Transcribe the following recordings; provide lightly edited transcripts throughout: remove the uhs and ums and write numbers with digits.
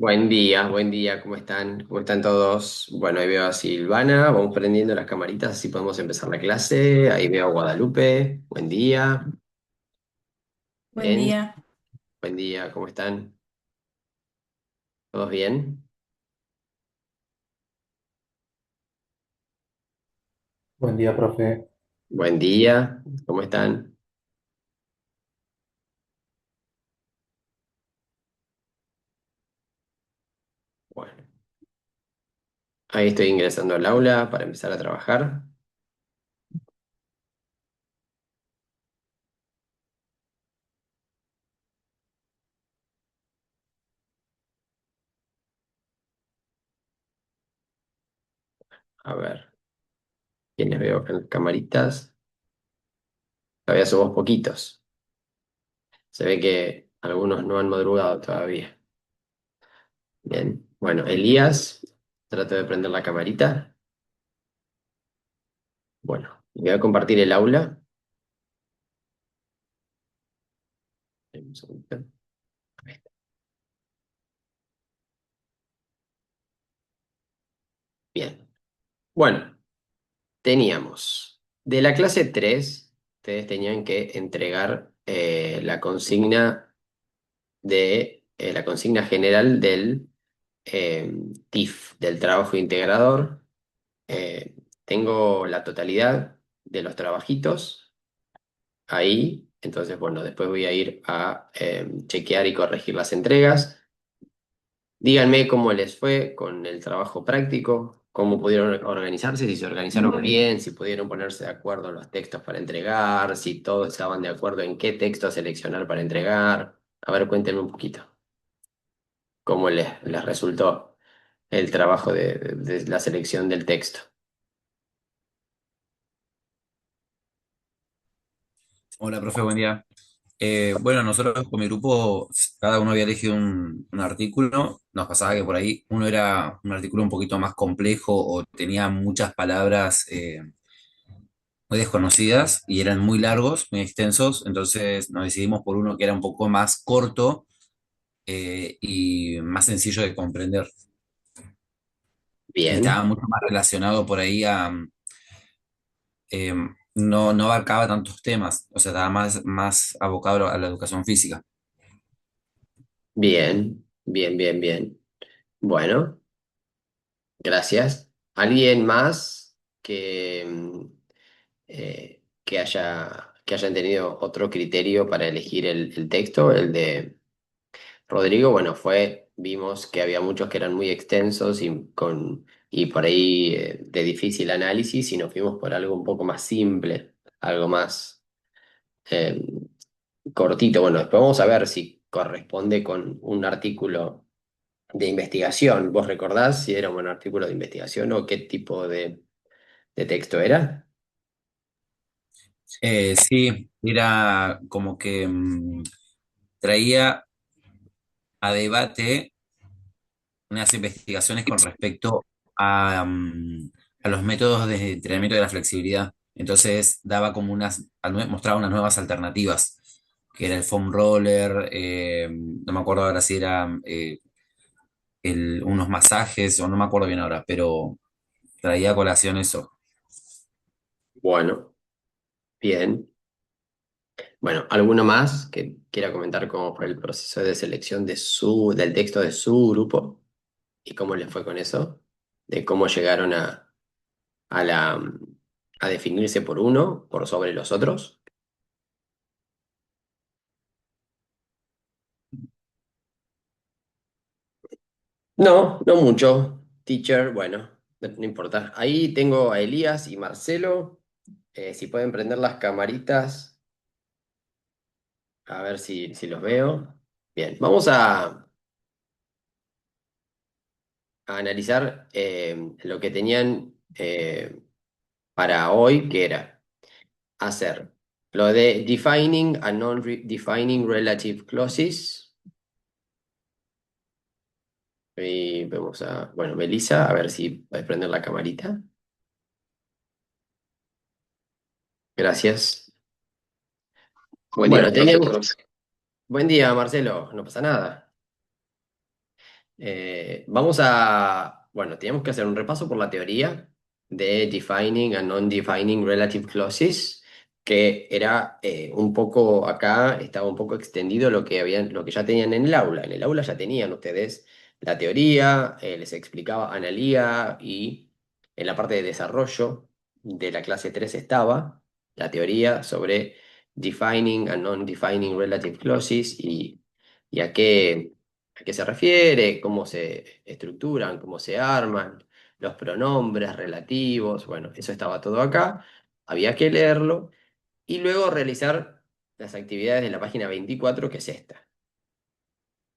Buen día, ¿cómo están? ¿Cómo están todos? Bueno, ahí veo a Silvana, vamos prendiendo las camaritas, así podemos empezar la clase. Ahí veo a Guadalupe, buen día. Buen Bien, día. buen día, ¿cómo están? ¿Todos bien? Buen día, profe. Buen día, ¿cómo están? Bueno, ahí estoy ingresando al aula para empezar a trabajar. A ver, ¿quiénes veo acá en las camaritas? Todavía somos poquitos. Se ve que algunos no han madrugado todavía. Bien, bueno, Elías, trato de prender la camarita. Bueno, voy a compartir el aula. Un segundito. Ahí está. Bien. Bueno, teníamos de la clase 3 ustedes tenían que entregar la consigna general del TIF, del trabajo integrador. Tengo la totalidad de los trabajitos ahí, entonces, bueno, después voy a ir a chequear y corregir las entregas. Díganme cómo les fue con el trabajo práctico, cómo pudieron organizarse, si se organizaron bien, si pudieron ponerse de acuerdo en los textos para entregar, si todos estaban de acuerdo en qué texto seleccionar para entregar. A ver, cuéntenme un poquito cómo les resultó el trabajo de la selección del texto. Hola, profe, buen día. Bueno, nosotros con mi grupo, cada uno había elegido un artículo. Nos pasaba que por ahí uno era un artículo un poquito más complejo o tenía muchas palabras muy desconocidas y eran muy largos, muy extensos. Entonces nos decidimos por uno que era un poco más corto y más sencillo de comprender. Y Bien, estaba mucho más relacionado por ahí eh, no abarcaba tantos temas, o sea, estaba más abocado a la educación física. bien. Bueno, gracias. ¿Alguien más que hayan tenido otro criterio para elegir el texto? El de Rodrigo, bueno, vimos que había muchos que eran muy extensos y por ahí de difícil análisis y nos fuimos por algo un poco más simple, algo más eh, cortito. Bueno, después vamos a ver si corresponde con un artículo de investigación. ¿Vos recordás si era un artículo de investigación o qué tipo de texto era? Sí, era como que traía a debate unas investigaciones con respecto a los métodos de entrenamiento de la flexibilidad. Entonces daba como mostraba unas nuevas alternativas, que era el foam roller, no me acuerdo ahora si era unos masajes o no me acuerdo bien ahora, pero traía a colación eso. Bueno, bien. Bueno, ¿alguno más que quiera comentar cómo fue el proceso de selección del texto de su grupo y cómo les fue con eso? De cómo llegaron a a definirse por uno, por sobre los otros. No, no mucho. Teacher, bueno, no importa. Ahí tengo a Elías y Marcelo. Si pueden prender las camaritas, a ver si los veo. Bien, vamos a analizar lo que tenían para hoy, que era hacer lo de defining and non-defining relative clauses. Y vamos bueno, Melissa, a ver si puedes prender la camarita. Gracias. Buen día, Bueno, profe. tenemos. Buen día, Marcelo, no pasa nada. Bueno, teníamos que hacer un repaso por la teoría de defining and non-defining relative clauses, que era un poco acá, estaba un poco extendido lo que ya tenían en el aula. En el aula ya tenían ustedes la teoría, les explicaba Analía y en la parte de desarrollo de la clase 3 estaba la teoría sobre defining and non-defining relative clauses y a qué se refiere, cómo se estructuran, cómo se arman, los pronombres relativos, bueno, eso estaba todo acá, había que leerlo y luego realizar las actividades de la página 24, que es esta.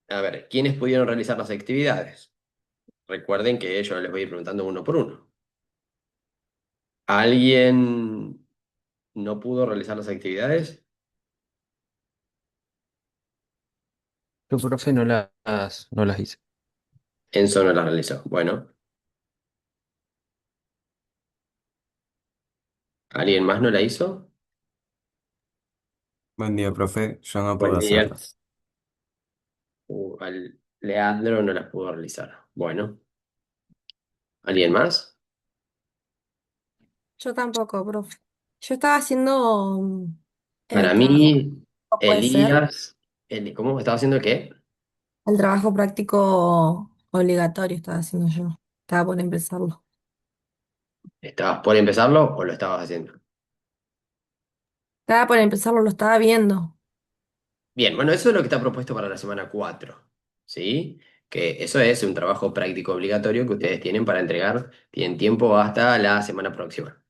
A ver, ¿quiénes pudieron realizar las actividades? Recuerden que yo les voy a ir preguntando uno por uno. ¿Alguien no pudo realizar las actividades? Yo, profe, no las hice. Enzo no las realizó. Bueno, ¿alguien más no la hizo? Buen día, profe. Yo no puedo Buen día. hacerlas. Leandro no las pudo realizar. Bueno, ¿alguien más? Yo tampoco, profe. Yo estaba haciendo Para el trabajo, mí, puede ser, Elías, ¿cómo estaba haciendo qué? el trabajo práctico obligatorio estaba haciendo yo. Estaba por empezarlo. ¿Estabas por empezarlo o lo estabas haciendo? Estaba por empezarlo, lo estaba viendo. Bien, bueno, eso es lo que está propuesto para la semana 4, ¿sí? Que eso es un trabajo práctico obligatorio que ustedes tienen para entregar, tienen tiempo hasta la semana próxima,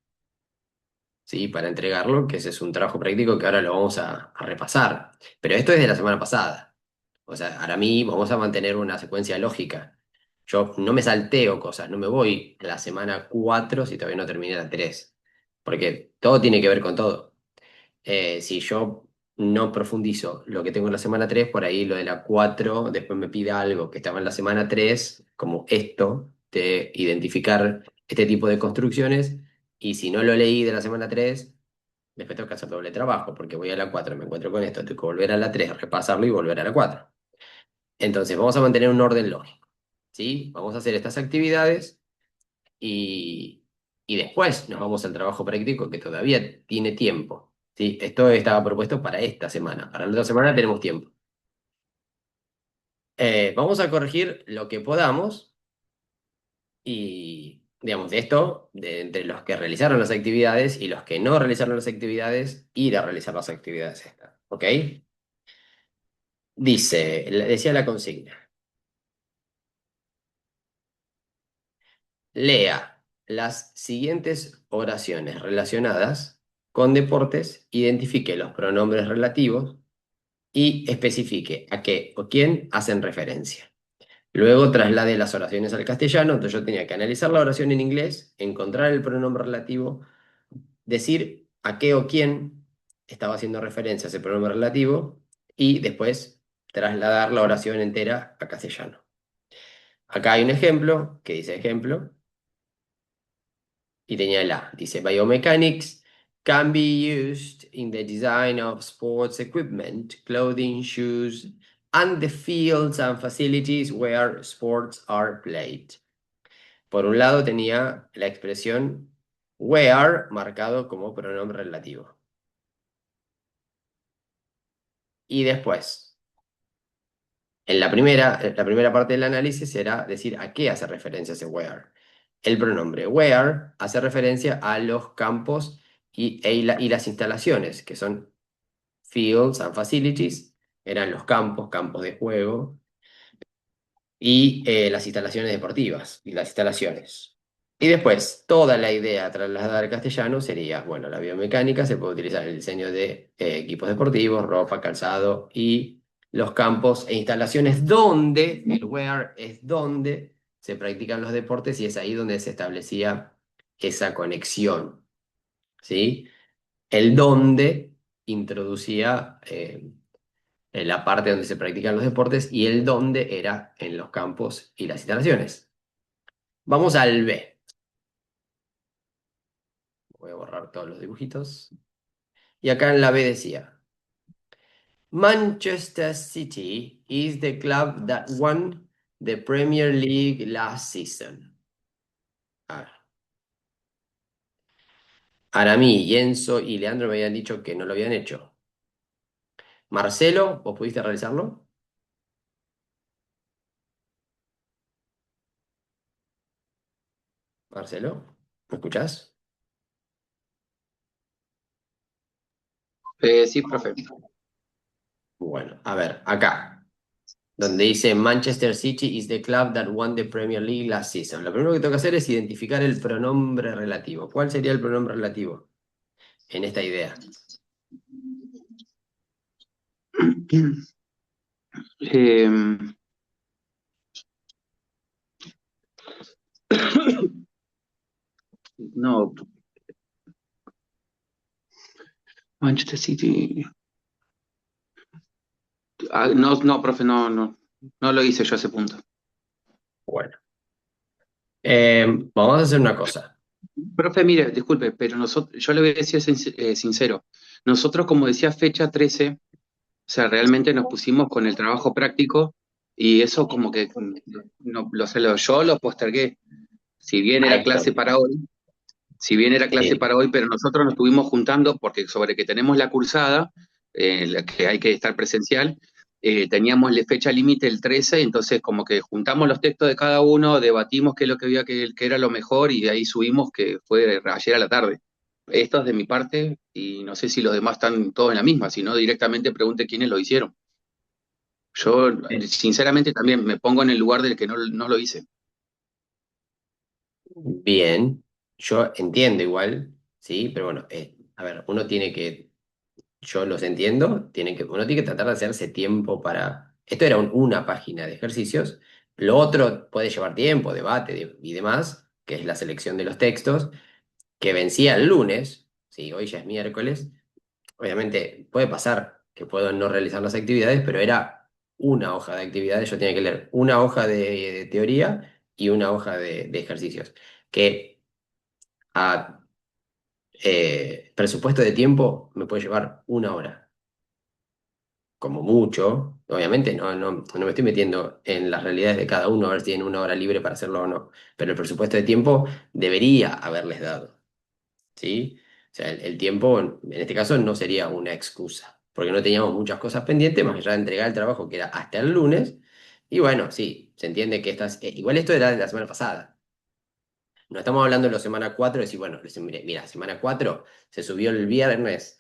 ¿sí? Para entregarlo, que ese es un trabajo práctico que ahora lo vamos a repasar. Pero esto es de la semana pasada. O sea, para mí vamos a mantener una secuencia lógica. Yo no me salteo cosas, no me voy a la semana 4 si todavía no terminé la 3, porque todo tiene que ver con todo. Si yo no profundizo lo que tengo en la semana 3 por ahí lo de la 4 después me pide algo que estaba en la semana 3 como esto, de identificar este tipo de construcciones, y si no lo leí de la semana 3 después tengo que hacer doble trabajo, porque voy a la 4 me encuentro con esto, tengo que volver a la 3 repasarlo y volver a la 4. Entonces, vamos a mantener un orden lógico, ¿sí? Vamos a hacer estas actividades y, y después nos vamos al trabajo práctico que todavía tiene tiempo, ¿sí? Esto estaba propuesto para esta semana. Para la otra semana tenemos tiempo. Vamos a corregir lo que podamos y, digamos, de esto, entre los que realizaron las actividades y los que no realizaron las actividades, ir a realizar las actividades estas, ¿ok? Decía la consigna. Lea las siguientes oraciones relacionadas con deportes, identifique los pronombres relativos y especifique a qué o quién hacen referencia. Luego traslade las oraciones al castellano, entonces yo tenía que analizar la oración en inglés, encontrar el pronombre relativo, decir a qué o quién estaba haciendo referencia a ese pronombre relativo y después trasladar la oración entera a castellano. Acá hay un ejemplo que dice ejemplo. Y tenía la, dice, biomechanics can be used in the design of sports equipment, clothing, shoes, and the fields and facilities where sports are played. Por un lado tenía la expresión where marcado como pronombre relativo. Y después, la primera parte del análisis era decir a qué hace referencia ese where. El pronombre where hace referencia a los campos y las instalaciones, que son fields and facilities, eran los campos, campos de juego, y las instalaciones deportivas y las instalaciones. Y después, toda la idea trasladada al castellano sería, bueno, la biomecánica se puede utilizar en el diseño de equipos deportivos, ropa, calzado y los campos e instalaciones donde, el where es donde se practican los deportes y es ahí donde se establecía esa conexión, ¿sí? El donde introducía en la parte donde se practican los deportes y el donde era en los campos y las instalaciones. Vamos al B. Voy a borrar todos los dibujitos. Y acá en la B decía, Manchester City is the club that won the Premier League last season? A ver. Aramí, Enzo y Leandro me habían dicho que no lo habían hecho. Marcelo, ¿vos pudiste realizarlo? Marcelo, ¿me escuchás? Sí, profe. Bueno, a ver, acá, donde dice Manchester City is the club that won the Premier League last season. Lo primero que tengo que hacer es identificar el pronombre relativo. ¿Cuál sería el pronombre relativo en esta idea? Em, no, Manchester City. No, no, profe, no lo hice yo a ese punto. Bueno, vamos a hacer una cosa. Profe, mire, disculpe, pero nosotros, yo le voy a decir sincero. Nosotros, como decía fecha 13, o sea, realmente nos pusimos con el trabajo práctico y eso como que no, yo lo postergué. Si bien A era esto. clase para hoy, si bien era clase Sí. para hoy, pero nosotros nos estuvimos juntando porque sobre que tenemos la cursada, la que hay que estar presencial, teníamos la fecha límite el 13, entonces como que juntamos los textos de cada uno, debatimos qué es lo que había que era lo mejor y de ahí subimos que fue ayer a la tarde. Esto es de mi parte y no sé si los demás están todos en la misma, si no directamente pregunte quiénes lo hicieron. Yo sinceramente también me pongo en el lugar del que no lo hice. Bien, yo entiendo igual, sí, pero bueno, a ver, uno tiene que, yo los entiendo, uno tiene que tratar de hacerse tiempo para, esto era una página de ejercicios, lo otro puede llevar tiempo, debate y demás, que es la selección de los textos, que vencía el lunes, sí, hoy ya es miércoles, obviamente puede pasar que puedo no realizar las actividades, pero era una hoja de actividades, yo tenía que leer una hoja de teoría y una hoja de ejercicios, que a presupuesto de tiempo me puede llevar una hora, como mucho. Obviamente no me estoy metiendo en las realidades de cada uno, a ver si tienen una hora libre para hacerlo o no, pero el presupuesto de tiempo debería haberles dado, ¿sí? O sea, el tiempo en este caso no sería una excusa, porque no teníamos muchas cosas pendientes, más allá de entregar el trabajo que era hasta el lunes. Y bueno, sí, se entiende que igual esto era de la semana pasada. No estamos hablando de la semana 4 de decir, bueno, mira, semana 4 se subió el viernes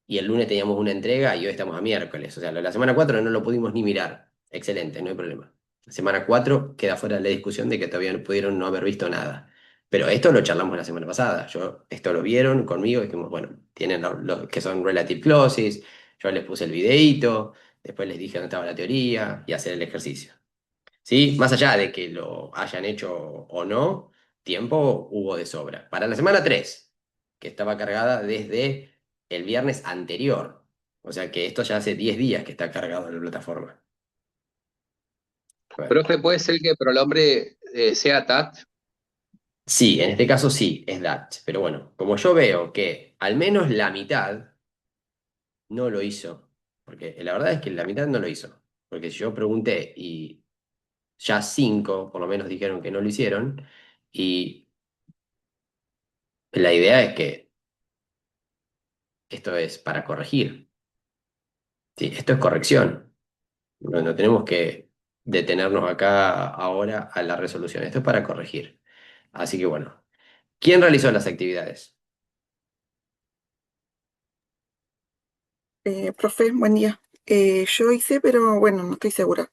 y el lunes teníamos una entrega y hoy estamos a miércoles. O sea, lo de la semana 4 no lo pudimos ni mirar. Excelente, no hay problema. La semana 4 queda fuera de la discusión de que todavía no pudieron no haber visto nada. Pero esto lo charlamos la semana pasada. Esto lo vieron conmigo y dijimos, bueno, tienen los que son relative clauses. Yo les puse el videíto, después les dije dónde estaba la teoría y hacer el ejercicio. ¿Sí? Más allá de que lo hayan hecho o no, tiempo hubo de sobra. Para la semana 3 que estaba cargada desde el viernes anterior. O sea que esto ya hace 10 días que está cargado en la plataforma. Bueno, Profe, ¿puede ser que el pronombre sea TAT? sí, en este caso sí, es Dutch. Pero bueno, como yo veo que al menos la mitad no lo hizo, porque la verdad es que la mitad no lo hizo. Porque si yo pregunté y ya 5 por lo menos dijeron que no lo hicieron, y la idea es que esto es para corregir. Sí, esto es corrección. No tenemos que detenernos acá ahora a la resolución. Esto es para corregir. Así que bueno, ¿quién realizó las actividades? Profe, buen día. Yo hice, pero bueno, no estoy segura.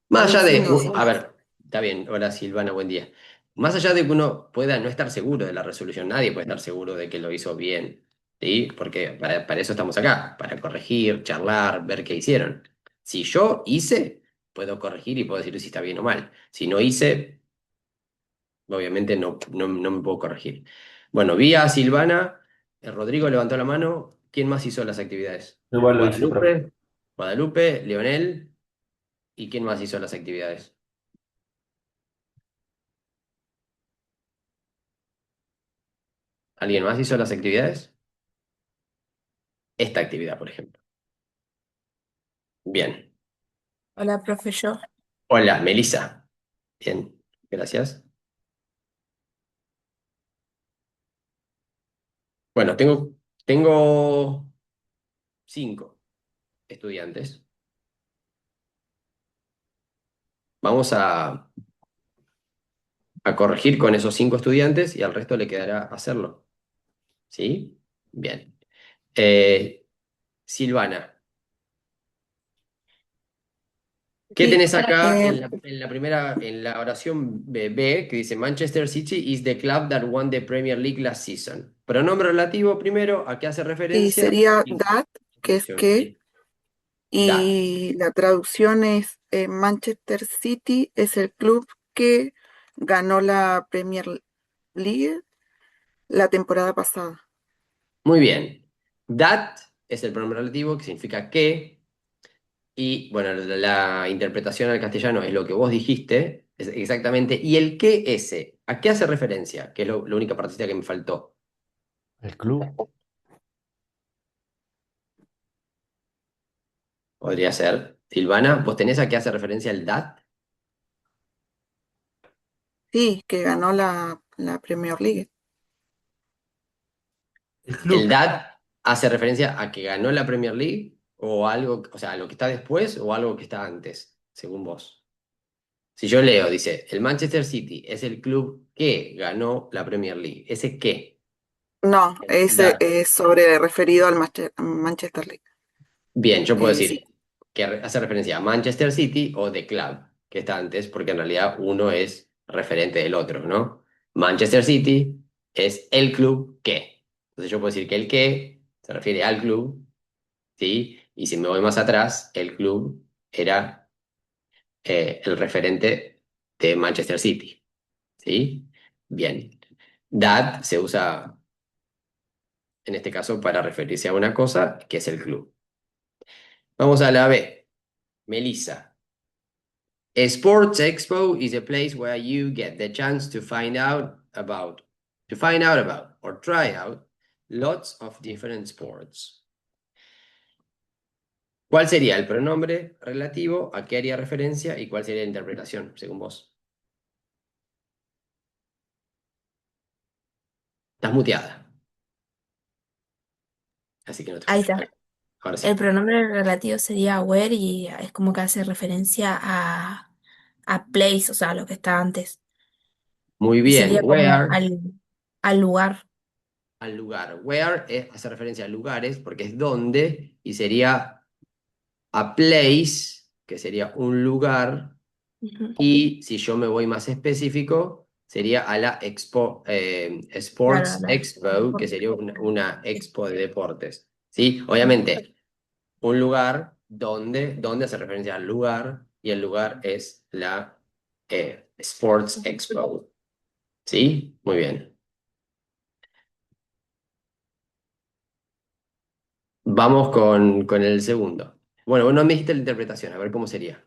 Más allá Sí, de, no, sí. a ver, está bien, hola Silvana, buen día. Más allá de que uno pueda no estar seguro de la resolución, nadie puede estar seguro de que lo hizo bien, ¿sí? Porque para eso estamos acá, para corregir, charlar, ver qué hicieron. Si yo hice, puedo corregir y puedo decir si está bien o mal. Si no hice, obviamente no me puedo corregir. Bueno, vi a Silvana, Rodrigo levantó la mano. ¿Quién más hizo las actividades? Igual lo hice, profe. Guadalupe, Leonel, ¿y quién más hizo las actividades? ¿Alguien más hizo las actividades? Esta actividad, por ejemplo. Bien. Hola, profe, yo. Hola, Melissa. Bien, gracias. Bueno, tengo 5 estudiantes. Vamos a corregir con esos 5 estudiantes y al resto le quedará hacerlo. ¿Sí? Bien. Silvana, ¿qué Sí, tenés acá Eh, en la primera, en la oración B, que dice Manchester City is the club that won the Premier League last season? Pronombre relativo primero, ¿a qué hace y referencia? sería Y that, que es introducción, que, ¿sí? That. y la traducción es Manchester City es el club que ganó la Premier League la temporada pasada. Muy bien. That es el pronombre relativo, que significa que, y bueno, la interpretación al castellano es lo que vos dijiste, es exactamente, y el que ese, ¿a qué hace referencia? Que es la única partecita que me faltó. El club. Podría ser. Silvana, ¿vos tenés a qué hace referencia el that? Sí, que ganó la Premier League. El ¿El club. that hace referencia a que ganó la Premier League o algo, o sea, a lo que está después o algo que está antes, según vos? Si yo leo, dice, el Manchester City es el club que ganó la Premier League. ¿Ese qué? No, El ese that. es sobre referido al Manchester League. Bien, yo puedo Sí, decir que hace referencia a Manchester City o The Club, que está antes, porque en realidad uno es referente del otro, ¿no? Manchester City es el club que. Entonces yo puedo decir que el que se refiere al club, ¿sí? Y si me voy más atrás, el club era el referente de Manchester City, ¿sí? Bien. That se usa en este caso para referirse a una cosa que es el club. Vamos a la B. Melissa. A sports expo is a place where you get the chance to find out about or try out lots of different sports. ¿Cuál sería el pronombre relativo? ¿A qué haría referencia? ¿Y cuál sería la interpretación, según vos? Estás muteada, así que no te Ahí escucho. está. Ahora El sí. pronombre relativo sería where y es como que hace referencia a place, o sea, lo que está antes. Muy Y bien. sería como Where, al lugar. al lugar. Where hace referencia a lugares porque es donde y sería a place, que sería un lugar. Ujú. Y si yo me voy más específico, sería a la Expo, Claro, Sports Expo, que sería una expo de deportes. ¿Sí? Obviamente, un lugar donde hace referencia al lugar, y el lugar es la Sports Expo. ¿Sí? Muy bien. Vamos con el segundo. Bueno, no me dijiste la interpretación, a ver cómo sería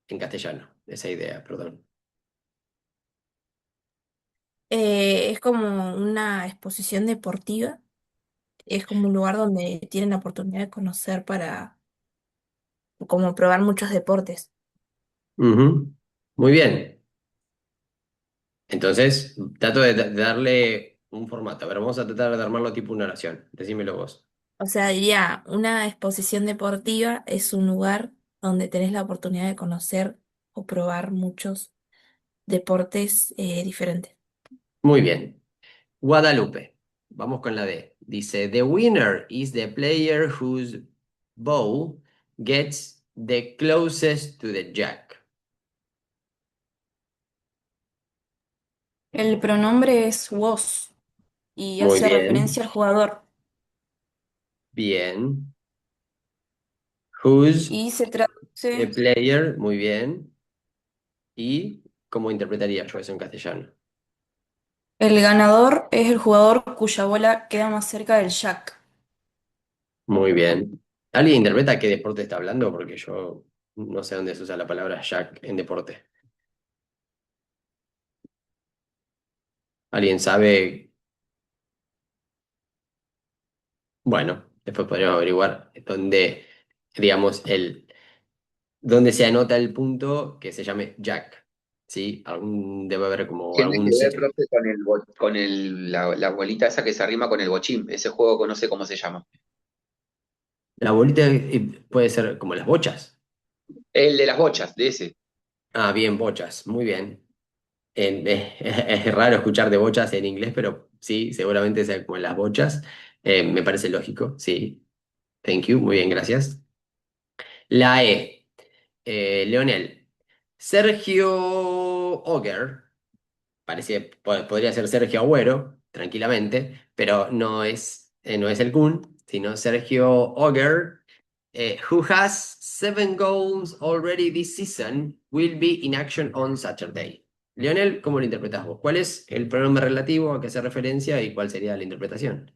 en castellano, esa idea, perdón. Es como una exposición deportiva, es como un lugar donde tienen la oportunidad de conocer para como probar muchos deportes. Ujú. Muy bien. Entonces, trato de darle un formato. A ver, vamos a tratar de armarlo tipo una oración. Decímelo vos. O sea, diría, una exposición deportiva es un lugar donde tenés la oportunidad de conocer o probar muchos deportes diferentes. Muy bien. Guadalupe. Vamos con la D. Dice, the winner is the player whose bow gets the closest to the jack. El pronombre es was y Muy hace bien. referencia al jugador Bien. Whose y se the traduce, player. Muy bien. ¿Y cómo interpretaría yo eso en castellano? el ganador es el jugador cuya bola queda más cerca del jack. Muy bien. ¿Alguien interpreta qué deporte está hablando? Porque yo no sé dónde se usa la palabra jack en deporte. ¿Alguien sabe? Bueno, después podríamos averiguar dónde, digamos, dónde se anota el punto que se llame jack. ¿sí? Debe haber como Tiene algún que ver, sitio. profe, con la bolita esa que se arrima con el bochín. Ese juego que no sé cómo se llama. La bolita puede ser como las bochas. El de las bochas, de ese. Ah, bien, bochas, muy bien. Es raro escuchar de bochas en inglés, pero sí, seguramente sea como las bochas. Me parece lógico, sí. Thank you, muy bien, gracias. La E. Leonel. Sergio Oger. Podría ser Sergio Agüero, tranquilamente, pero no es el Kun, sino Sergio Oger, who has 7 goals already this season, will be in action on Saturday. Lionel, ¿cómo lo interpretas vos? ¿Cuál es el pronombre relativo a que hace referencia y cuál sería la interpretación?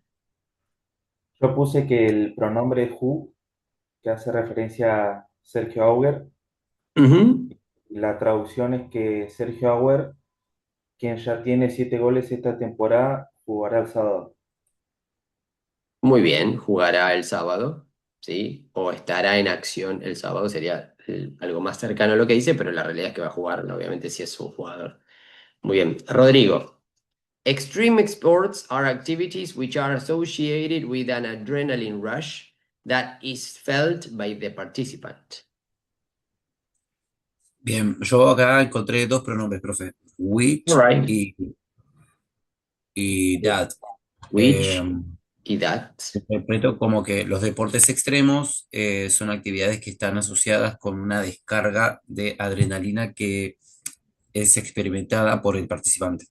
Yo puse que el pronombre who, que hace referencia a Sergio Auger, Ujú. la traducción es que Sergio Auger, quien ya tiene 7 goles esta temporada, jugará el sábado. Muy bien, jugará el sábado, ¿sí? O estará en acción el sábado, sería algo más cercano a lo que dice, pero la realidad es que va a jugar, obviamente, si es un jugador. Muy bien. Rodrigo. Extreme sports are activities which are associated with an adrenaline rush that is felt by the participant. Bien, yo acá encontré dos pronombres, profe. All Which right. y that. Which Eh, y that. Interpreto como que los deportes extremos son actividades que están asociadas con una descarga de adrenalina que es experimentada por el participante.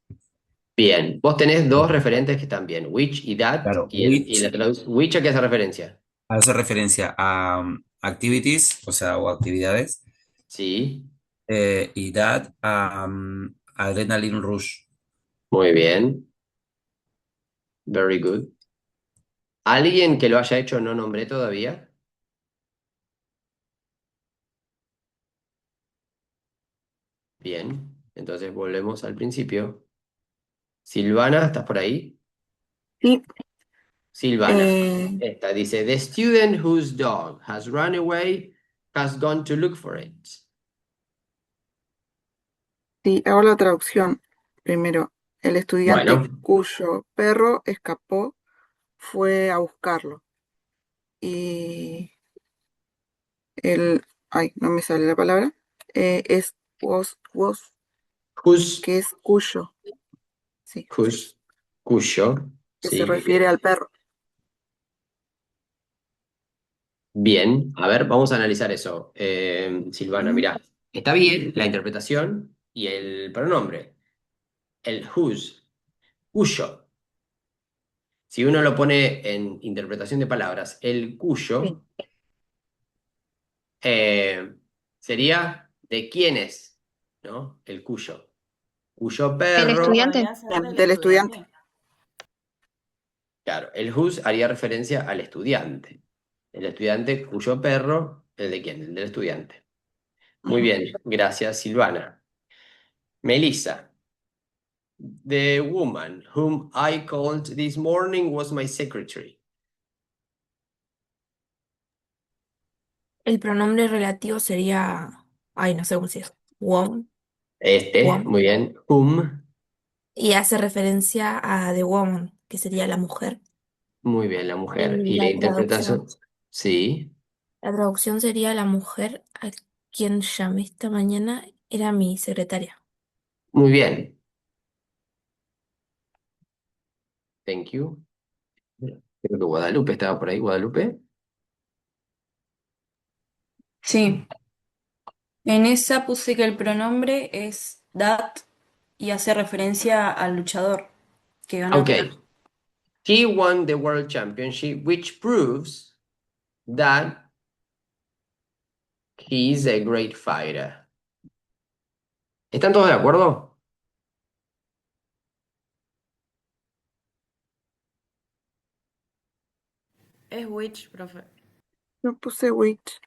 Bien. Vos tenés dos referentes que están bien. Which y that. Claro, Y la which a qué hace referencia. hace referencia a activities, o sea, o actividades, Sí. y that a adrenaline rush. Muy bien. Very good. ¿Alguien que lo haya hecho no nombré todavía? Bien. Entonces volvemos al principio. Silvana, ¿estás por ahí? Sí, Silvana. eh, Esta dice, The student whose dog has run away has gone to look for it. sí, hago la traducción. Primero, el estudiante Bueno, cuyo perro escapó fue a buscarlo. Y ay, no me sale la palabra, es whose, que es cuyo, sí, whose, cuyo, que se sí, refiere bien. al perro. Bien, a ver, vamos a analizar eso. Silvana, mirá, está bien la interpretación y el pronombre. El whose, cuyo. Si uno lo pone en interpretación de palabras, el Sí. cuyo sería de quién es, ¿no? El cuyo. Cuyo El perro. estudiante. Podría ser Bien, del del estudiante. estudiante. Claro, el whose haría referencia al estudiante. El estudiante cuyo perro, ¿el de quién? El del estudiante. Muy Ujú. bien, gracias Silvana. Melissa, the woman whom I called this morning was my secretary. El pronombre relativo sería, ay, no sé cómo se dice, woman, woman, Muy bien. Whom, y hace referencia a the woman, que sería la mujer. muy bien, la mujer. Y Y la interpretación, sí, la traducción sería la mujer a quien llamé esta mañana era mi secretaria. muy bien. Thank you. Creo que Guadalupe estaba por ahí, Guadalupe. Sí, en esa puse que el pronombre es that y hace referencia al luchador que ganó la pelea. Ok. He won the World Championship, which proves that he is a great fighter. ¿Están todos de acuerdo? Es Witch, profe. Yo puse witch.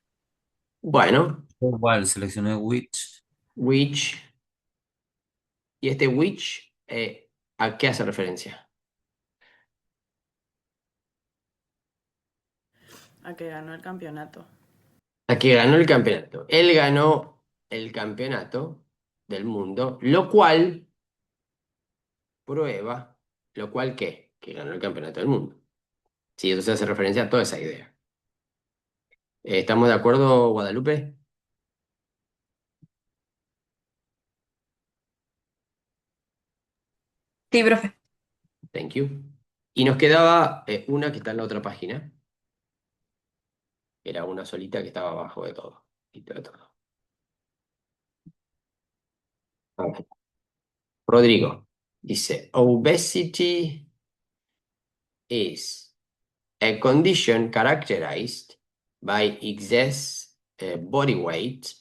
Bueno, Igual, seleccioné which. which. ¿Y este which a qué hace referencia? A que ganó el campeonato. A que ganó el campeonato. Él ganó el campeonato del mundo, lo cual prueba, lo cual ¿qué? Que ganó el campeonato del mundo. Sí, entonces hace referencia a toda esa idea. ¿Estamos de acuerdo, Guadalupe? Sí, profe. Thank you. Y nos quedaba una que está en la otra página. Era una solita que estaba abajo de todo. De todo. A ver. Rodrigo dice, obesity is a condition characterized by excess body weight.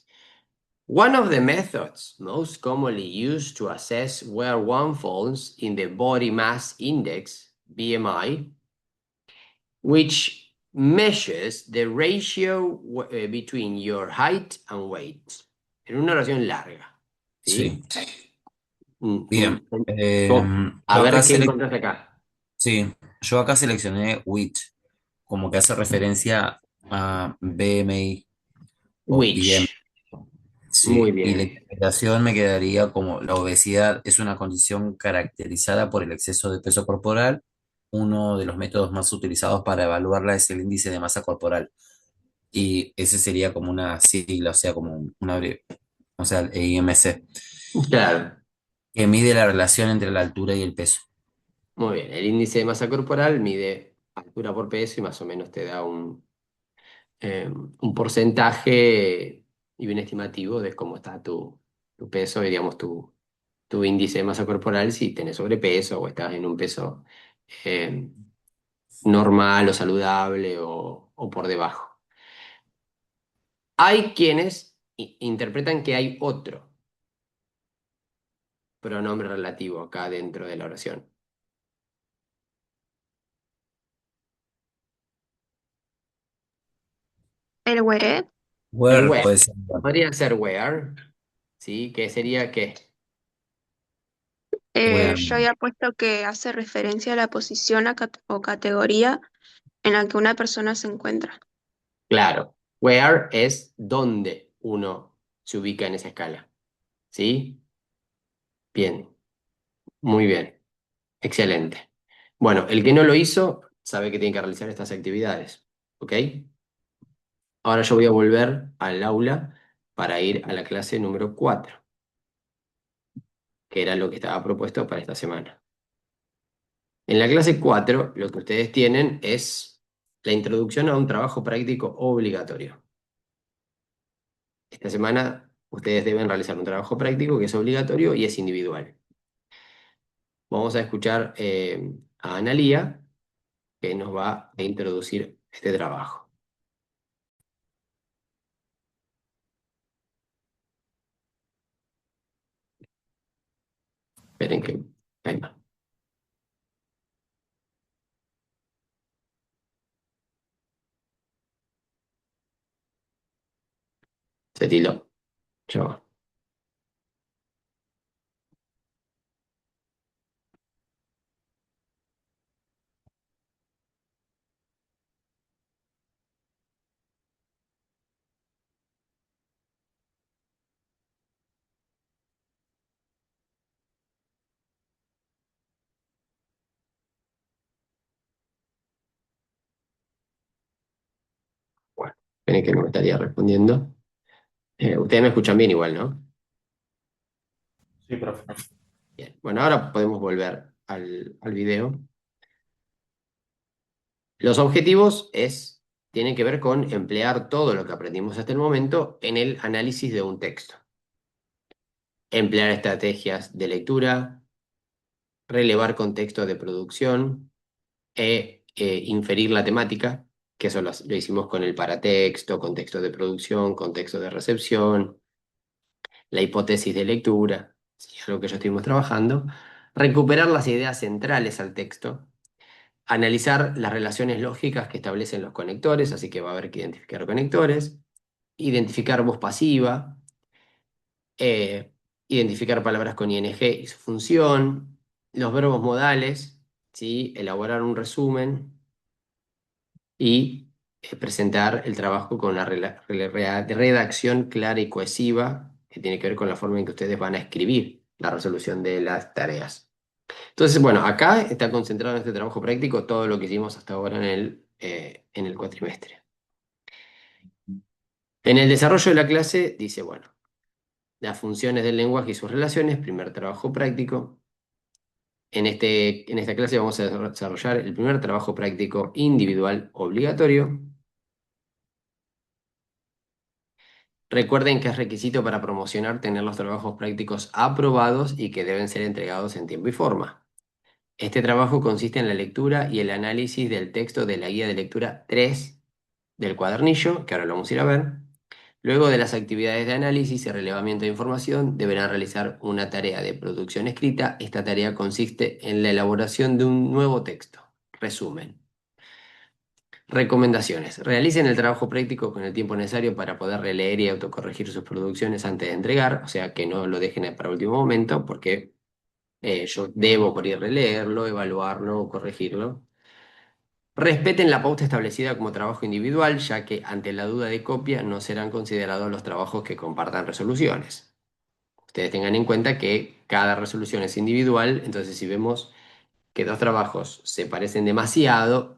One of the methods most commonly used to assess where one falls in the body mass index, BMI, which measures the ratio between your height and weight. En una oración larga. ¿Sí? Sí, Mm, bien. mm. A Yo acá ver qué encontrás acá. sí, yo acá seleccioné WIT, como que hace referencia a BMI o BM. Which. Muy Sí, y la bien. interpretación me quedaría como la obesidad es una condición caracterizada por el exceso de peso corporal. Uno de los métodos más utilizados para evaluarla es el índice de masa corporal. Y ese sería como una sigla, o sea, como o sea, el IMC, Claro. que mide la relación entre la altura y el peso. Muy bien. El índice de masa corporal mide altura por peso y más o menos te da un porcentaje y un estimativo de cómo está tu peso y, digamos, tu índice de masa corporal, si tenés sobrepeso o estás en un peso eh, normal o saludable o por debajo. Hay quienes interpretan que hay otro pronombre relativo acá dentro de la oración. El where, El Where where puede ser. podría ser where, ¿sí? ¿Qué sería qué? Where. yo había puesto que hace referencia a la posición o categoría en la que una persona se encuentra. Claro, where es donde uno se ubica en esa escala, ¿sí? Bien, muy bien, excelente. Bueno, el que no lo hizo sabe que tiene que realizar estas actividades, ¿ok? Ahora yo voy a volver al aula para ir a la clase número 4, que era lo que estaba propuesto para esta semana. En la clase 4, lo que ustedes tienen es la introducción a un trabajo práctico obligatorio. Esta semana ustedes deben realizar un trabajo práctico que es obligatorio y es individual. Vamos a escuchar a Analía, que nos va a introducir este trabajo. Esperen que... Ahí va. Se tildó. Ya va. Bueno, esperen que no me estaría respondiendo. Ustedes me escuchan bien igual, ¿no? Sí, profe. Bien. Bueno, ahora podemos volver al video. Los objetivos tienen que ver con emplear todo lo que aprendimos hasta el momento en el análisis de un texto. Emplear estrategias de lectura, relevar contexto de producción inferir la temática, que eso lo hicimos con el paratexto, contexto de producción, contexto de recepción, la hipótesis de lectura, ¿sí? Es lo que ya estuvimos trabajando. Recuperar las ideas centrales al texto, analizar las relaciones lógicas que establecen los conectores, así que va a haber que identificar conectores, identificar voz pasiva, eh, identificar palabras con ing y su función, los verbos modales, ¿sí? Elaborar un resumen y presentar el trabajo con una redacción clara y cohesiva, que tiene que ver con la forma en que ustedes van a escribir la resolución de las tareas. Entonces, bueno, acá está concentrado en este trabajo práctico todo lo que hicimos hasta ahora en el cuatrimestre. En el desarrollo de la clase dice, bueno, las funciones del lenguaje y sus relaciones, primer trabajo práctico. En esta clase vamos a desarrollar el primer trabajo práctico individual obligatorio. Recuerden que es requisito para promocionar tener los trabajos prácticos aprobados y que deben ser entregados en tiempo y forma. Este trabajo consiste en la lectura y el análisis del texto de la guía de lectura 3 del cuadernillo, que ahora lo vamos a ir a ver. Luego de las actividades de análisis y relevamiento de información, deberán realizar una tarea de producción escrita. Esta tarea consiste en la elaboración de un nuevo texto. Resumen. Recomendaciones. Realicen el trabajo práctico con el tiempo necesario para poder releer y autocorregir sus producciones antes de entregar, o sea que no lo dejen para último momento, porque yo debo por ir releerlo, evaluarlo o corregirlo. Respeten la pauta establecida como trabajo individual, ya que ante la duda de copia no serán considerados los trabajos que compartan resoluciones. Ustedes tengan en cuenta que cada resolución es individual, entonces si vemos que dos trabajos se parecen demasiado,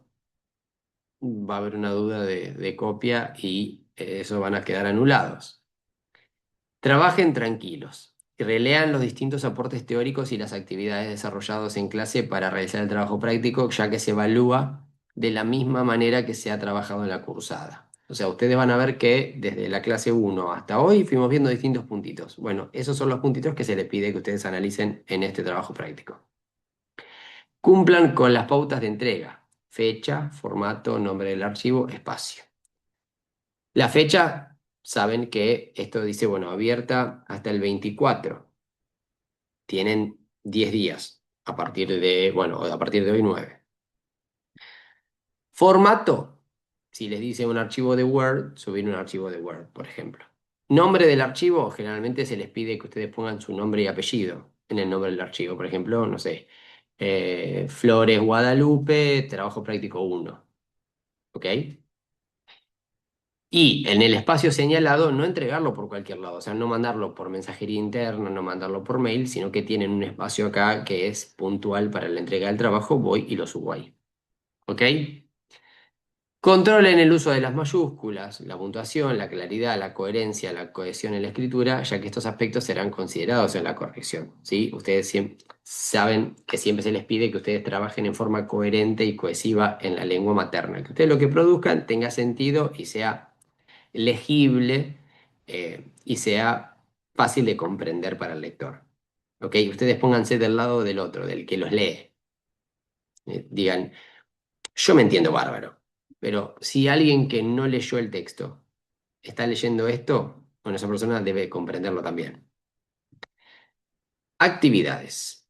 va a haber una duda de copia y eso van a quedar anulados. Trabajen tranquilos y relean los distintos aportes teóricos y las actividades desarrollados en clase para realizar el trabajo práctico, ya que se evalúa de la misma manera que se ha trabajado en la cursada. O sea, ustedes van a ver que desde la clase 1 hasta hoy fuimos viendo distintos puntitos. Bueno, esos son los puntitos que se les pide que ustedes analicen en este trabajo práctico. Cumplan con las pautas de entrega: fecha, formato, nombre del archivo, espacio. La fecha, saben que esto dice, bueno, abierta hasta el 24. Tienen 10 días a partir de, bueno, a partir de hoy 9. Formato, si les dice un archivo de Word, subir un archivo de Word, por ejemplo. Nombre del archivo, generalmente se les pide que ustedes pongan su nombre y apellido en el nombre del archivo. Por ejemplo, no sé, Flores Guadalupe, trabajo práctico 1. ¿Ok? Y en el espacio señalado, no entregarlo por cualquier lado, o sea, no mandarlo por mensajería interna, no mandarlo por mail, sino que tienen un espacio acá que es puntual para la entrega del trabajo, voy y lo subo ahí. ¿Ok? Controlen el uso de las mayúsculas, la puntuación, la claridad, la coherencia, la cohesión en la escritura, ya que estos aspectos serán considerados en la corrección. ¿Sí? Ustedes saben que siempre se les pide que ustedes trabajen en forma coherente y cohesiva en la lengua materna, que ustedes lo que produzcan tenga sentido y sea legible y sea fácil de comprender para el lector. ¿Ok? Ustedes pónganse del lado del otro, del que los lee. Digan, yo me entiendo bárbaro, pero si alguien que no leyó el texto está leyendo esto, bueno, esa persona debe comprenderlo también. Actividades.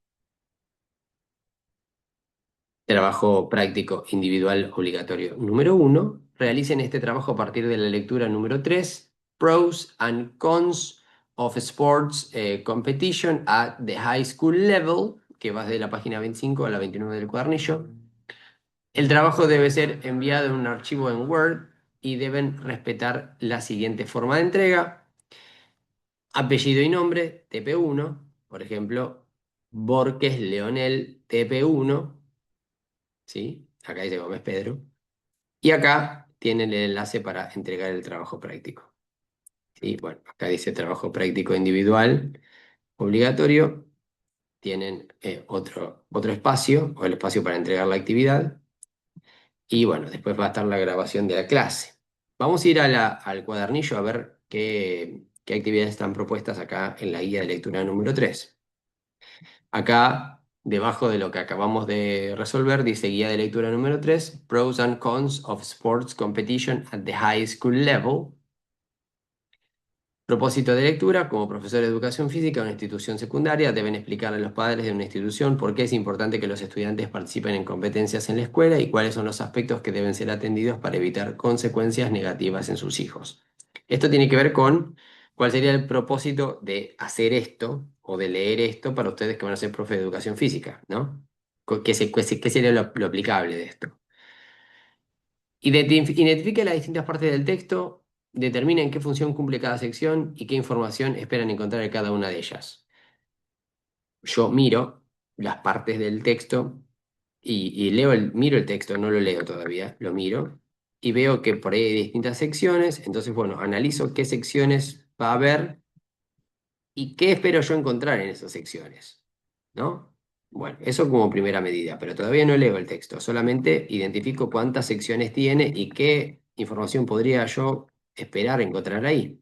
Trabajo práctico individual obligatorio número 1. Realicen este trabajo a partir de la lectura número 3, Pros and Cons of Sports Competition at the High School Level, que va de la página 25 a la 29 del cuadernillo. El trabajo debe ser enviado en un archivo en Word y deben respetar la siguiente forma de entrega: apellido y nombre, TP1, por ejemplo, Borges Leonel, TP1, ¿sí? Acá dice Gómez Pedro. Y acá tienen el enlace para entregar el trabajo práctico. ¿Sí? Bueno, acá dice trabajo práctico individual obligatorio. Tienen otro espacio, o el espacio para entregar la actividad. Y bueno, después va a estar la grabación de la clase. Vamos a ir al cuadernillo a ver qué actividades están propuestas acá en la guía de lectura número 3. Acá, debajo de lo que acabamos de resolver, dice guía de lectura número 3, Pros and Cons of Sports Competition at the High School Level. Propósito de lectura: como profesor de educación física de una institución secundaria, deben explicarle a los padres de una institución por qué es importante que los estudiantes participen en competencias en la escuela y cuáles son los aspectos que deben ser atendidos para evitar consecuencias negativas en sus hijos. Esto tiene que ver con cuál sería el propósito de hacer esto o de leer esto para ustedes que van a ser profe de educación física, ¿no? ¿Qué sería lo aplicable de esto? Identifique las distintas partes del texto determinen qué función cumple cada sección y qué información esperan encontrar en cada una de ellas. Yo miro las partes del texto y miro el texto, no lo leo todavía, lo miro y veo que por ahí hay distintas secciones, entonces, bueno, analizo qué secciones va a haber y qué espero yo encontrar en esas secciones, ¿no? Bueno, eso como primera medida, pero todavía no leo el texto, solamente identifico cuántas secciones tiene y qué información podría yo esperar encontrar ahí.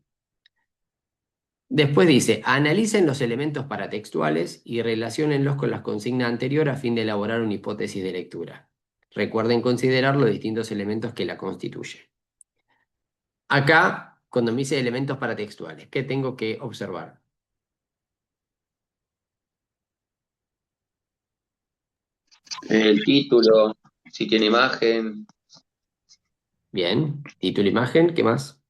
Después dice, analicen los elementos paratextuales y relaciónenlos con la consigna anterior a fin de elaborar una hipótesis de lectura. Recuerden considerar los distintos elementos que la constituyen. Acá, cuando me dice elementos paratextuales, ¿qué tengo que observar? El título, si tiene imagen, Bien, título, imagen, ¿qué más?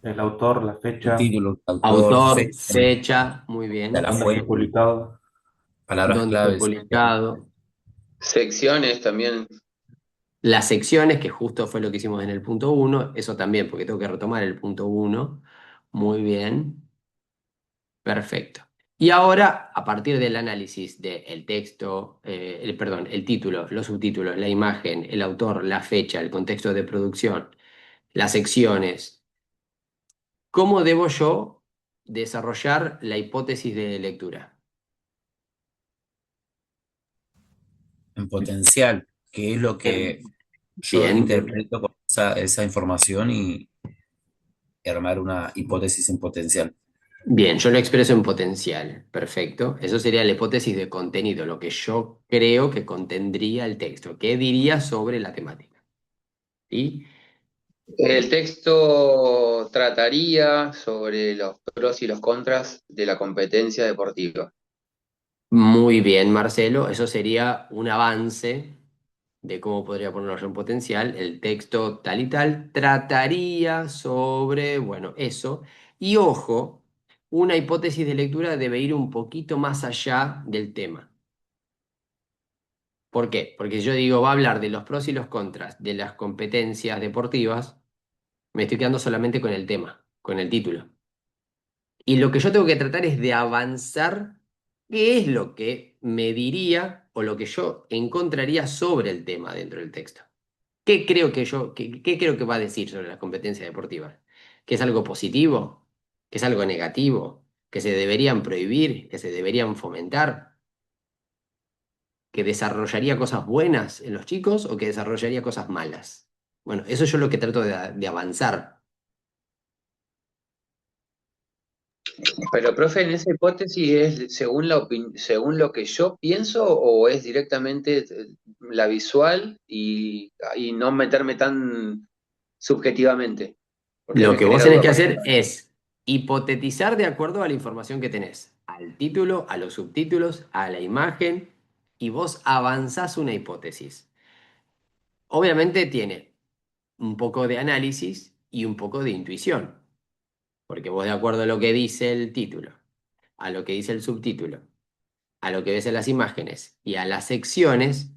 El autor, la El fecha, título, autor, Autor, fecha, fecha, muy bien. la dónde fue fuente, publicado. palabras ¿Dónde fue claves. publicado? secciones también. Las secciones, que justo fue lo que hicimos en el punto 1, eso también, porque tengo que retomar el punto 1. Muy bien. Perfecto. Y ahora, a partir del análisis del texto, perdón, el título, los subtítulos, la imagen, el autor, la fecha, el contexto de producción, las secciones, ¿cómo debo yo desarrollar la hipótesis de lectura? En potencial, que es lo que yo Bien, interpreto con esa información y armar una hipótesis en potencial. bien, yo lo expreso en potencial. Perfecto. Eso sería la hipótesis de contenido, lo que yo creo que contendría el texto. ¿Qué diría sobre la temática? ¿Sí? El texto trataría sobre los pros y los contras de la competencia deportiva. Muy bien, Marcelo. Eso sería un avance de cómo podría ponerlo yo en potencial. El texto tal y tal trataría sobre, bueno, eso. Y ojo, una hipótesis de lectura debe ir un poquito más allá del tema. ¿Por qué? Porque si yo digo, va a hablar de los pros y los contras de las competencias deportivas, me estoy quedando solamente con el tema, con el título. Y lo que yo tengo que tratar es de avanzar qué es lo que me diría o lo que yo encontraría sobre el tema dentro del texto. ¿Qué creo que qué creo que va a decir sobre las competencias deportivas? ¿Que es algo positivo? ¿Que es algo negativo? ¿Que se deberían prohibir? ¿Que se deberían fomentar? ¿Que desarrollaría cosas buenas en los chicos o que desarrollaría cosas malas? Bueno, eso yo lo que trato de avanzar. Pero, profe, ¿en esa hipótesis es según lo que yo pienso o es directamente la visual y no meterme tan subjetivamente? Porque Lo me que vos genera tenés duda. que hacer es hipotetizar de acuerdo a la información que tenés, al título, a los subtítulos, a la imagen, y vos avanzás una hipótesis. Obviamente tiene un poco de análisis y un poco de intuición, porque vos de acuerdo a lo que dice el título, a lo que dice el subtítulo, a lo que ves en las imágenes y a las secciones,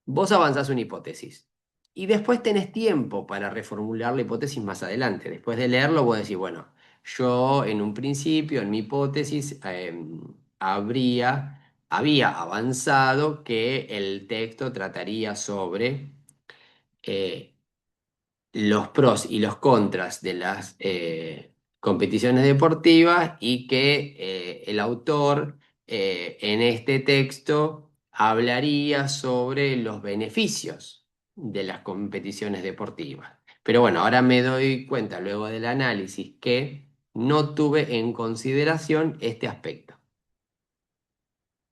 vos avanzás una hipótesis. Y después tenés tiempo para reformular la hipótesis más adelante. Después de leerlo, vos decís, bueno, yo en un principio, en mi hipótesis, había avanzado que el texto trataría sobre eh, los pros y los contras de las competiciones deportivas y que el autor en este texto hablaría sobre los beneficios de las competiciones deportivas. Pero bueno, ahora me doy cuenta luego del análisis que no tuve en consideración este aspecto.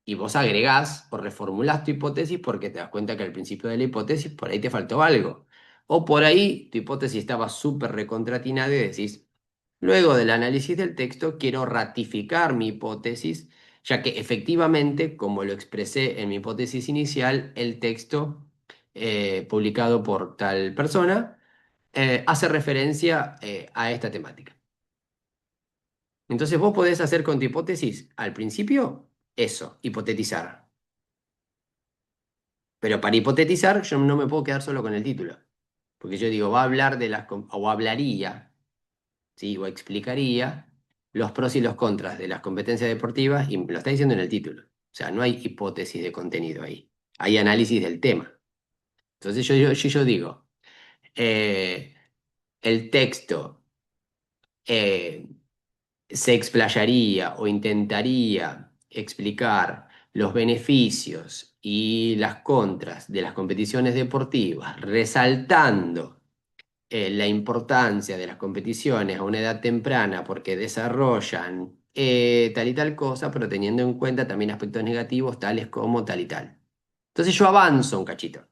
Y vos agregás o reformulás tu hipótesis porque te das cuenta que al principio de la hipótesis por ahí te faltó algo. O por ahí tu hipótesis estaba súper recontratinada y decís, luego del análisis del texto quiero ratificar mi hipótesis, ya que efectivamente, como lo expresé en mi hipótesis inicial, el texto publicado por tal persona hace referencia a esta temática. Entonces vos podés hacer con tu hipótesis al principio eso, hipotetizar. Pero para hipotetizar, yo no me puedo quedar solo con el título. Porque yo digo, va a hablar de o hablaría, ¿sí? O explicaría los pros y los contras de las competencias deportivas y me lo está diciendo en el título. O sea, no hay hipótesis de contenido ahí. Hay análisis del tema. Entonces yo digo, eh, el texto eh, se explayaría o intentaría explicar los beneficios y las contras de las competiciones deportivas, resaltando la importancia de las competiciones a una edad temprana porque desarrollan tal y tal cosa, pero teniendo en cuenta también aspectos negativos tales como tal y tal. Entonces yo avanzo un cachito.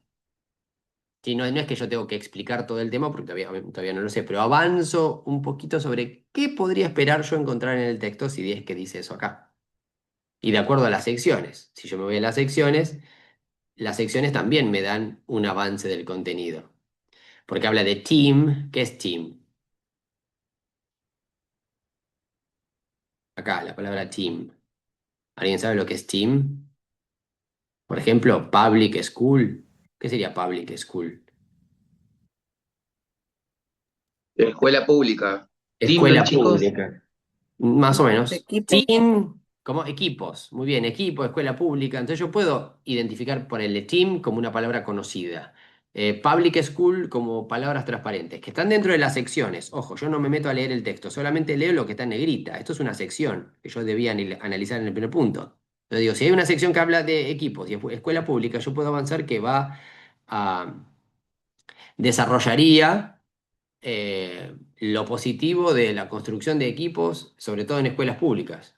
Sí, no es que yo tengo que explicar todo el tema porque todavía no lo sé, pero avanzo un poquito sobre qué podría esperar yo encontrar en el texto si es que dice eso acá. Y de acuerdo a las secciones, si yo me voy a las secciones también me dan un avance del contenido. Porque habla de team, ¿qué es team? Acá, la palabra team. ¿Alguien sabe lo que es team? Por ejemplo, public school. ¿Qué sería public school? Escuela pública. Team, Escuela chicos. pública. Más o menos. Equipo. Team, como equipos. Muy bien, equipo, escuela pública. Entonces yo puedo identificar por el team como una palabra conocida. Public school como palabras transparentes, que están dentro de las secciones. Ojo, yo no me meto a leer el texto, solamente leo lo que está en negrita. Esto es una sección que yo debía analizar en el primer punto. Entonces digo, si hay una sección que habla de equipos y escuela pública, yo puedo avanzar que va a desarrollaría lo positivo de la construcción de equipos, sobre todo en escuelas públicas.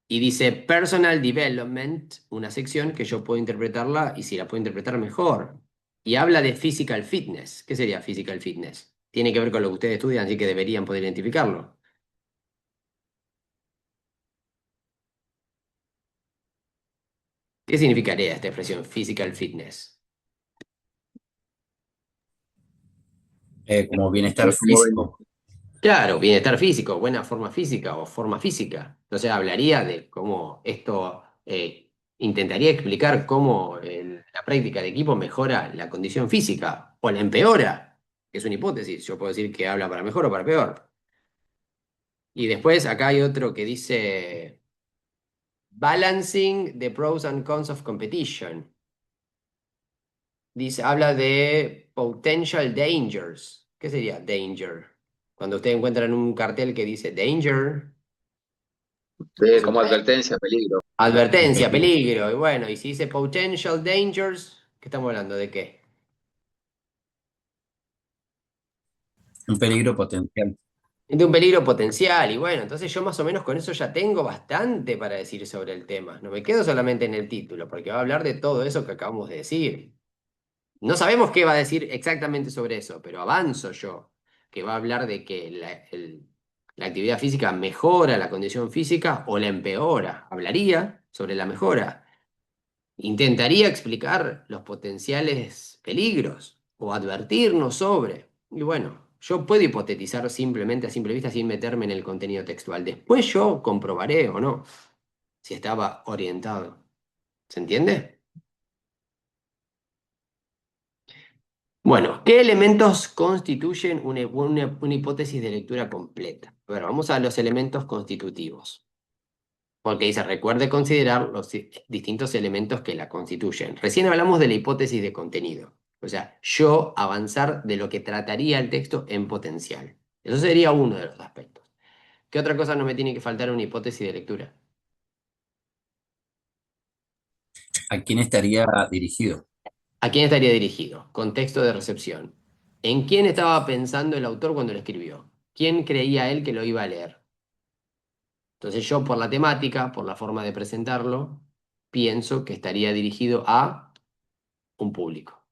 Y dice Personal Development, una sección que yo puedo interpretarla y si la puedo interpretar mejor. Y habla de Physical Fitness. ¿Qué sería Physical Fitness? Tiene que ver con lo que ustedes estudian, así que deberían poder identificarlo. ¿Qué significaría esta expresión, Physical Fitness? Como bienestar Pero como ven, físico. Claro, bienestar físico, buena forma física o forma física. Entonces hablaría de cómo esto intentaría explicar cómo la práctica de equipo mejora la condición física o la empeora, que es una hipótesis. Yo puedo decir que habla para mejor o para peor. Y después acá hay otro que dice Balancing the pros and cons of competition. Dice, habla de potential dangers. ¿Qué sería danger? Cuando ustedes encuentran un cartel que dice danger. Es un como advertencia, peligro. Un advertencia, peligro, peligro. Y bueno, y si dice potential dangers, ¿qué estamos hablando? ¿De qué? un peligro potencial. De un peligro potencial. Y bueno, entonces yo más o menos con eso ya tengo bastante para decir sobre el tema. No me quedo solamente en el título, porque va a hablar de todo eso que acabamos de decir. No sabemos qué va a decir exactamente sobre eso, pero avanzo yo, que va a hablar de que la actividad física mejora la condición física o la empeora. Hablaría sobre la mejora. Intentaría explicar los potenciales peligros o advertirnos sobre. Y bueno, yo puedo hipotetizar simplemente a simple vista sin meterme en el contenido textual. Después yo comprobaré o no si estaba orientado. ¿Se entiende? Bueno, ¿qué elementos constituyen una hipótesis de lectura completa? A ver, vamos a los elementos constitutivos. Porque dice, recuerde considerar los distintos elementos que la constituyen. Recién hablamos de la hipótesis de contenido. O sea, yo avanzar de lo que trataría el texto en potencial. Eso sería uno de los aspectos. ¿Qué otra cosa no me tiene que faltar en una hipótesis de lectura? ¿A quién estaría dirigido? ¿A quién estaría dirigido? Contexto de recepción. ¿En quién estaba pensando el autor cuando lo escribió? ¿Quién creía él que lo iba a leer? Entonces yo por la temática, por la forma de presentarlo, pienso que estaría dirigido a un público.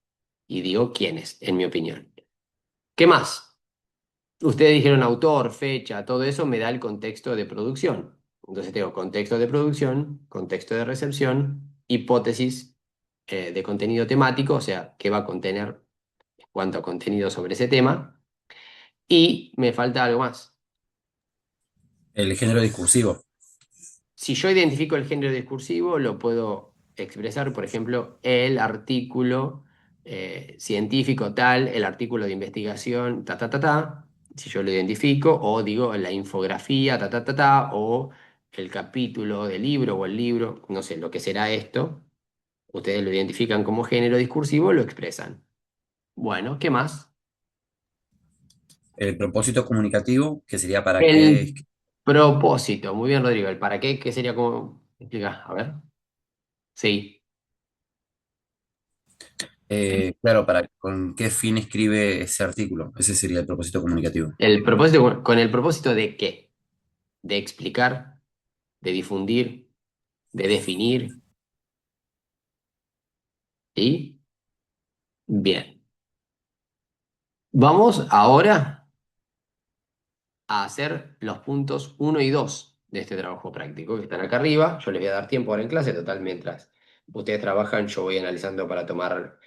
Y digo quiénes, en mi opinión. ¿Qué más? Ustedes dijeron autor, fecha, todo eso me da el contexto de producción. Entonces tengo contexto de producción, contexto de recepción, hipótesis de contenido temático, o sea, qué va a contener en cuanto a contenido sobre ese tema. Y me falta algo más. El género discursivo. Si yo identifico el género discursivo, lo puedo expresar, por ejemplo, el artículo científico tal, el artículo de investigación, ta, ta, ta, ta, si yo lo identifico, o digo la infografía, ta, ta, ta, ta, o el capítulo del libro o el libro, no sé, lo que será esto, ustedes lo identifican como género discursivo, lo expresan. Bueno, ¿qué más? El propósito comunicativo, que sería para qué. El propósito. Muy bien, Rodrigo. ¿El para qué? ¿Qué sería como? Explica, a ver. Sí. Claro, para con qué fin escribe ese artículo. Ese sería el propósito comunicativo. El propósito, ¿con el propósito de qué? De explicar, de difundir, de definir. ¿Sí? Bien. Vamos ahora a hacer los puntos uno y 2 de este trabajo práctico que están acá arriba. Yo les voy a dar tiempo ahora en clase, total, mientras ustedes trabajan, yo voy analizando para tomar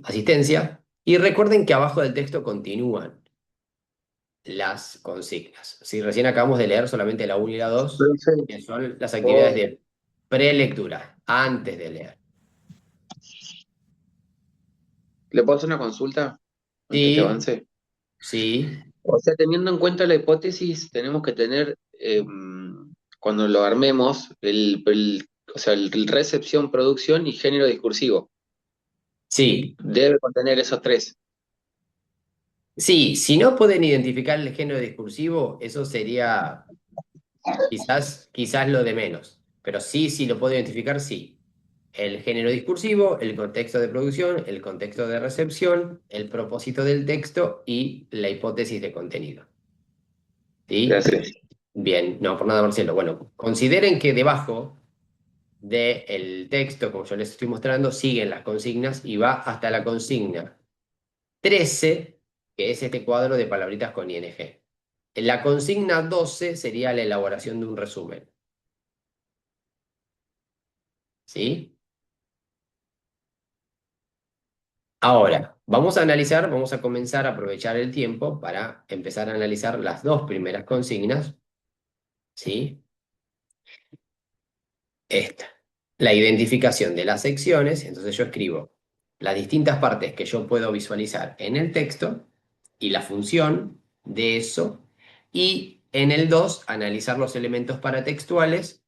asistencia. Y recuerden que abajo del texto continúan las consignas. Si recién acabamos de leer solamente la 1 y la 2, Profe, que son las actividades ¿puedo- de prelectura, antes de leer. ¿le puedo hacer una consulta antes que Sí, avance? sí, O sea, teniendo en cuenta la hipótesis, tenemos que tener, cuando lo armemos, o sea, el recepción, producción y género discursivo. sí. Debe contener esos tres. Sí, si no pueden identificar el género discursivo, eso sería quizás lo de menos. Pero sí, sí lo puedo identificar, sí. El género discursivo, el contexto de producción, el contexto de recepción, el propósito del texto y la hipótesis de contenido. ¿Sí? Gracias. Bien, no, por nada, Marcelo. Bueno, consideren que debajo del texto, como yo les estoy mostrando, siguen las consignas y va hasta la consigna 13, que es este cuadro de palabritas con ing. En la consigna 12 sería la elaboración de un resumen. ¿Sí? Ahora, vamos a comenzar a aprovechar el tiempo para empezar a analizar las dos primeras consignas. ¿Sí? Esta. La identificación de las secciones, entonces yo escribo las distintas partes que yo puedo visualizar en el texto y la función de eso, y en el 2 analizar los elementos paratextuales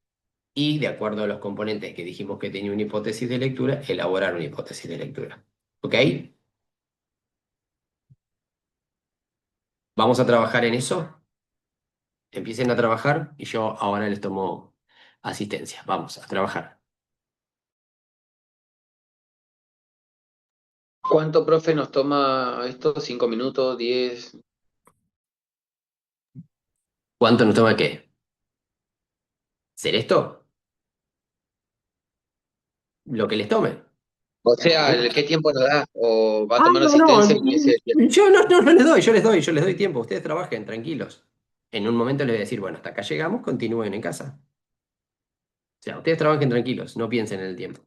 y, de acuerdo a los componentes que dijimos que tenía una hipótesis de lectura, elaborar una hipótesis de lectura. ¿Ok? ¿Vamos a trabajar en eso? Empiecen a trabajar y yo ahora les tomo asistencia. Vamos a trabajar. ¿Cuánto, profe, nos toma esto? ¿5 minutos? ¿10? ¿Cuánto nos toma qué? ¿Ser esto? Lo que les tome. O sea, ¿Eh? ¿qué tiempo nos da? ¿O va a Ah, tomar no, no. asistencia y ese tiempo? Yo no les doy, yo les doy tiempo. Ustedes trabajen, tranquilos. En un momento les voy a decir, bueno, hasta acá llegamos, continúen en casa. O sea, ustedes trabajen tranquilos, no piensen en el tiempo.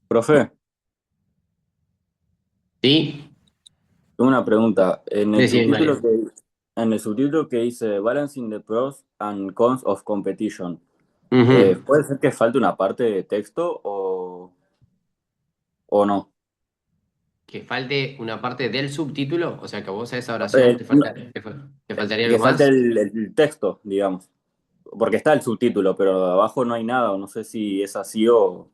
Profe, ¿Sí? tengo una pregunta. Decime, Mario. En el subtítulo que dice Balancing the Pros and Cons of Competition, Ujú. ¿puede ser que falte una parte de texto o no? Que falte una parte del subtítulo, o sea, que vos a esa oración No, te faltaría algo que falte más. el texto, digamos. Porque está el subtítulo, pero abajo no hay nada, o no sé si es así o...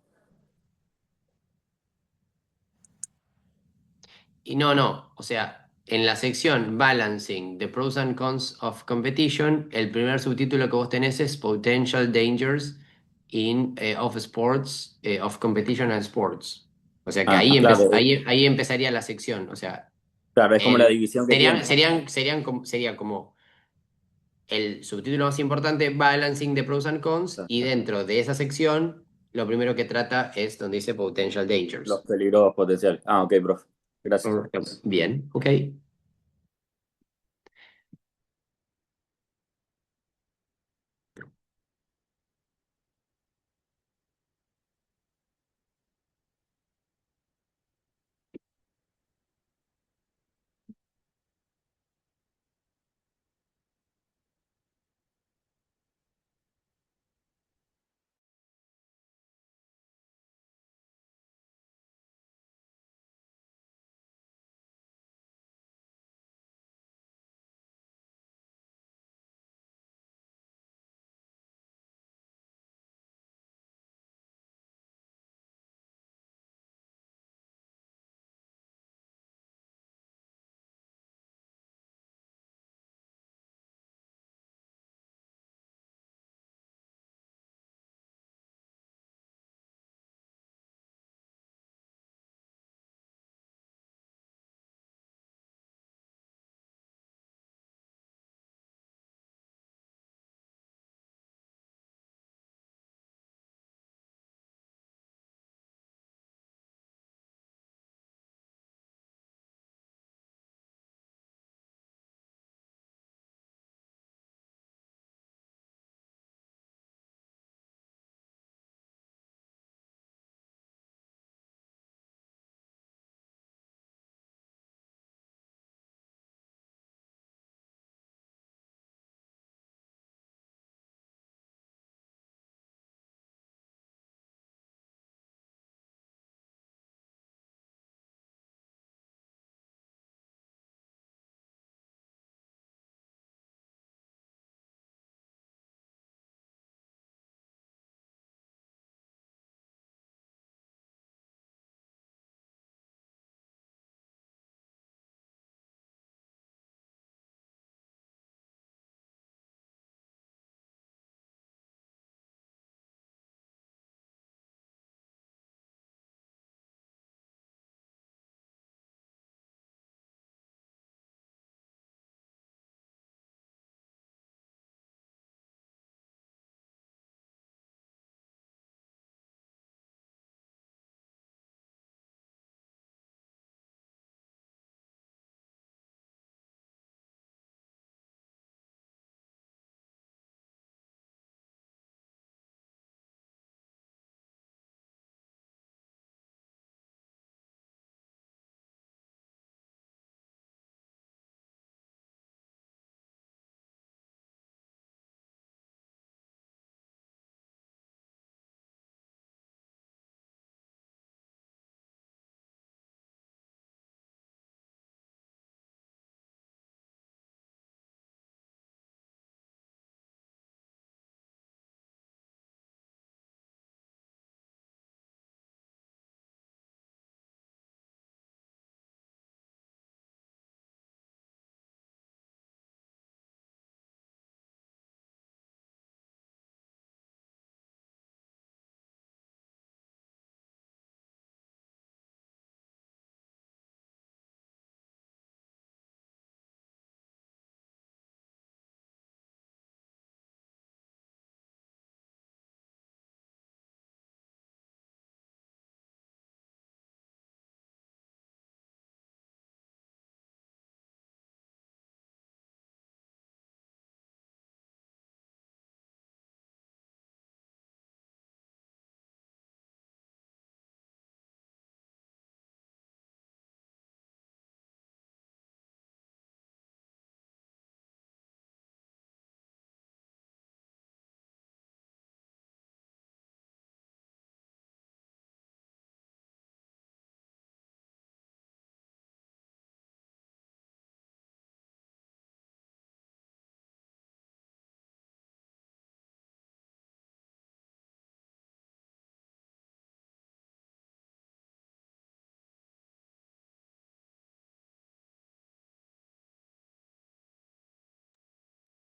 Y no, o sea, en la sección Balancing the Pros and Cons of Competition, el primer subtítulo que vos tenés es Potential Dangers of Sports, of Competition and Sports. O sea, que Ah, claro, ahí empezaría la sección. O sea, claro, es como la división que tiene. sería como el subtítulo más importante, Balancing the Pros and Cons, y dentro de esa sección, lo primero que trata es donde dice Potential Los Dangers. peligros potenciales. Ah, ok, profe. Gracias. Bien, ok.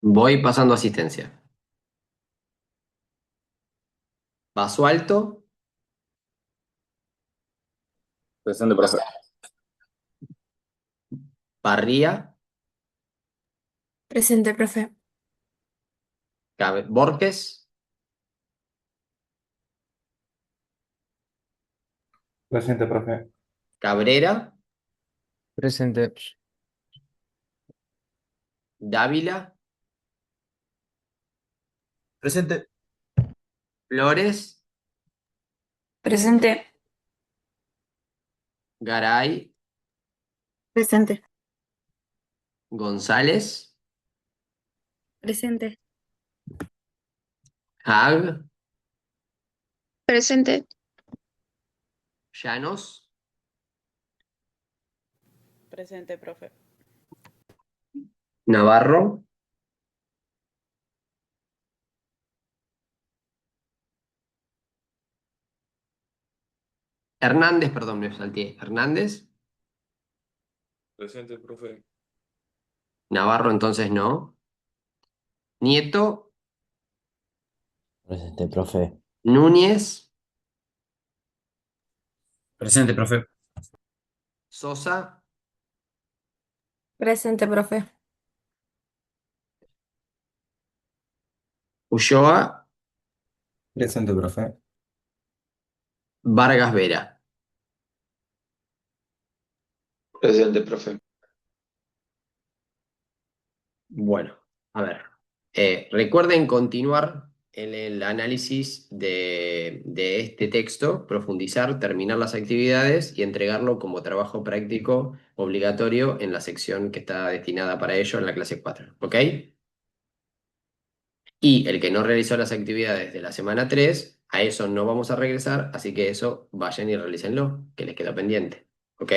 Voy pasando asistencia. Basualto, Presente, profe. Barría, Presente, profe. Borges, Presente, profe. Cabrera, Presente. Dávila, Presente. Flores, Presente. Garay, Presente. González, Presente. Haag, Presente. Llanos, Presente, profe. Navarro, Hernández, perdón, me salté. Hernández, Presente, profe. Navarro entonces no. Nieto, Presente, profe. Núñez, Presente, profe. Sosa, Presente, profe. Ulloa, Presente, profe. Vargas Vera. Presente, profe. Bueno, a ver. Recuerden continuar en el análisis de este texto, profundizar, terminar las actividades y entregarlo como trabajo práctico obligatorio en la sección que está destinada para ello en la clase 4. ¿Ok? Y el que no realizó las actividades de la semana 3, a eso no vamos a regresar, así que eso vayan y realícenlo, que les queda pendiente. ¿Ok?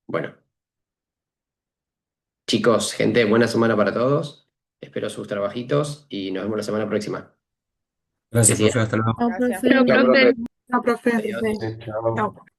Bueno. Chicos, gente, buena semana para todos. Espero sus trabajitos y nos vemos la semana próxima. Gracias, Que sigan. profe. Hasta luego. Chao, Gracias. profe. Chao, profe. Chao, profe. Adiós. Chao. Chao.